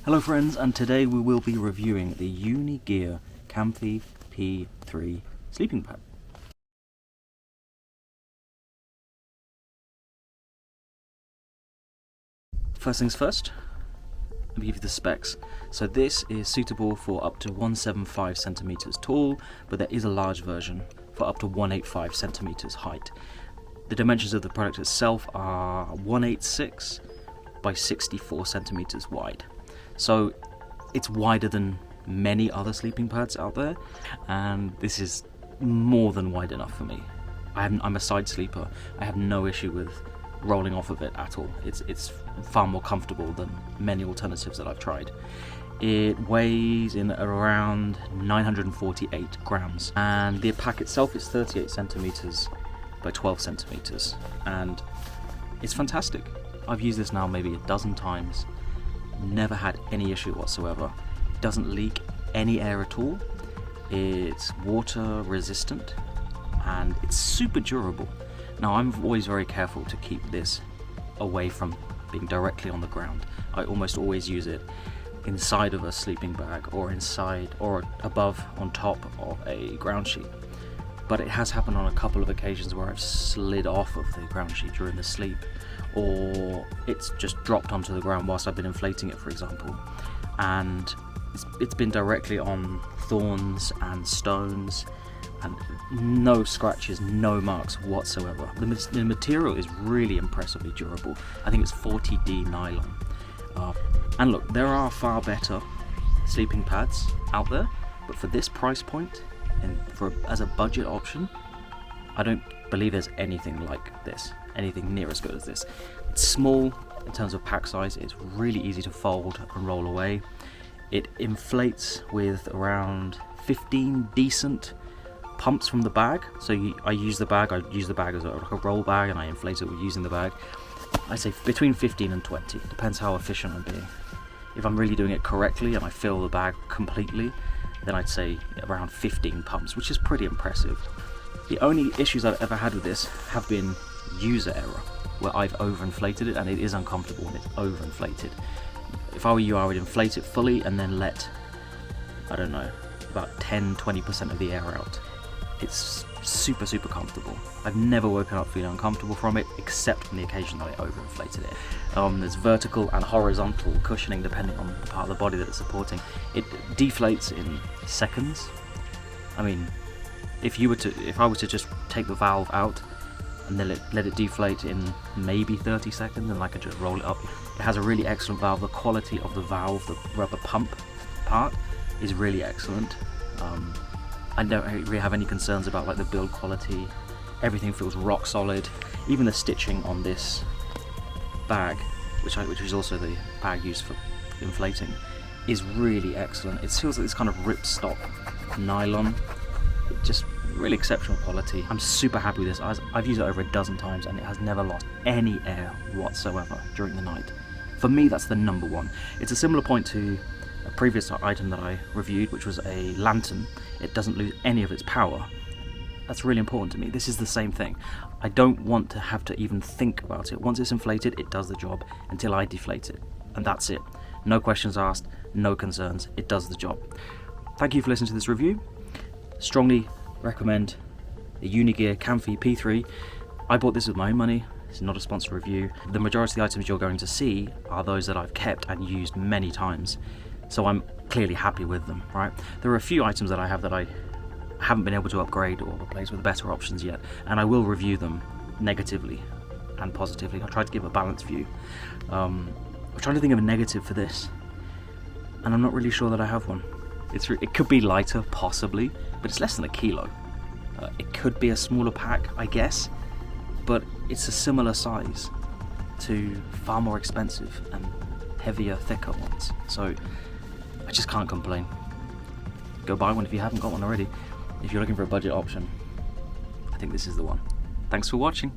Hello friends, and today we will be reviewing the Unigear Camfy P3 sleeping pad. First things first, let me give you the specs. So this is suitable for up to 175 centimeters tall, but there is a large version for up to 185 centimeters height. The dimensions of the product itself are 186 by 64 centimeters wide. So it's wider than many other sleeping pads out there, and this is more than wide enough for me. I'm a side sleeper. I have no issue with rolling off of it at all. It's far more comfortable than many alternatives that I've tried. It weighs in around 948 grams, and the pack itself is 38 centimeters by 12 centimeters, and it's fantastic. I've used this now maybe a dozen times. Never had any issue whatsoever. It doesn't leak any air at all. It's water resistant and it's super durable. Now I'm always very careful to keep this away from being directly on the ground. I almost always use it inside of a sleeping bag or inside or above on top of a ground sheet. But it has happened on a couple of occasions where I've slid off of the ground sheet during the sleep, or it's just dropped onto the ground whilst I've been inflating it, for example, and it's been directly on thorns and stones, and no scratches, no marks whatsoever. The material is really impressively durable. I think it's 40D nylon. And look, there are far better sleeping pads out there, but for this price point, and as a budget option, I don't believe there's anything like this, anything near as good as this. It's small in terms of pack size, it's really easy to fold and roll away. It inflates with around 15 decent pumps from the bag. So I use the bag as like a roll bag, and I inflate it with using the bag. I say between 15 and 20, depends how efficient I'm being. If I'm really doing it correctly and I fill the bag completely, then I'd say around 15 pumps, which is pretty impressive. The only issues I've ever had with this have been user error, where I've overinflated it and it is uncomfortable when it's overinflated. If I were you, I would inflate it fully and then let, I don't know, about 10-20% of the air out. It's super comfortable. I've never woken up feeling uncomfortable from it, except on the occasion that I overinflated it. There's vertical and horizontal cushioning depending on the part of the body that it's supporting. It deflates in seconds. I mean, if I were to just take the valve out and then let it deflate in maybe 30 seconds, and I could just roll it up. It has a really excellent valve. The quality of the valve, the rubber pump part, is really excellent. I don't really have any concerns about like the build quality. Everything feels rock solid. Even the stitching on this bag, which is also the bag used for inflating, is really excellent. It feels like this kind of ripstop nylon. Just really exceptional quality. I'm super happy with this. I've used it over a dozen times and it has never lost any air whatsoever during the night. For me, that's the number one. It's a similar point to a previous item that I reviewed, which was a lantern. It doesn't lose any of its power. That's really important to me. This is the same thing. I don't want to have to even think about it. Once it's inflated, it does the job until I deflate it, and that's it. No questions asked, no concerns, it does the job. Thank you for listening to this review. Strongly recommend the Unigear Camfy P3. I bought this with my own money. It's not a sponsored review. The majority of the items you're going to see are those that I've kept and used many times, so I'm clearly happy with them, right? There are a few items that I have that I haven't been able to upgrade or replace with better options yet, and I will review them negatively and positively. I'll try to give a balanced view. I'm trying to think of a negative for this, and I'm not really sure that I have one. It could be lighter, possibly, but it's less than a kilo. It could be a smaller pack, I guess, but it's a similar size to far more expensive and heavier, thicker ones. So I just can't complain. Go buy one if you haven't got one already. If you're looking for a budget option, I think this is the one. Thanks for watching.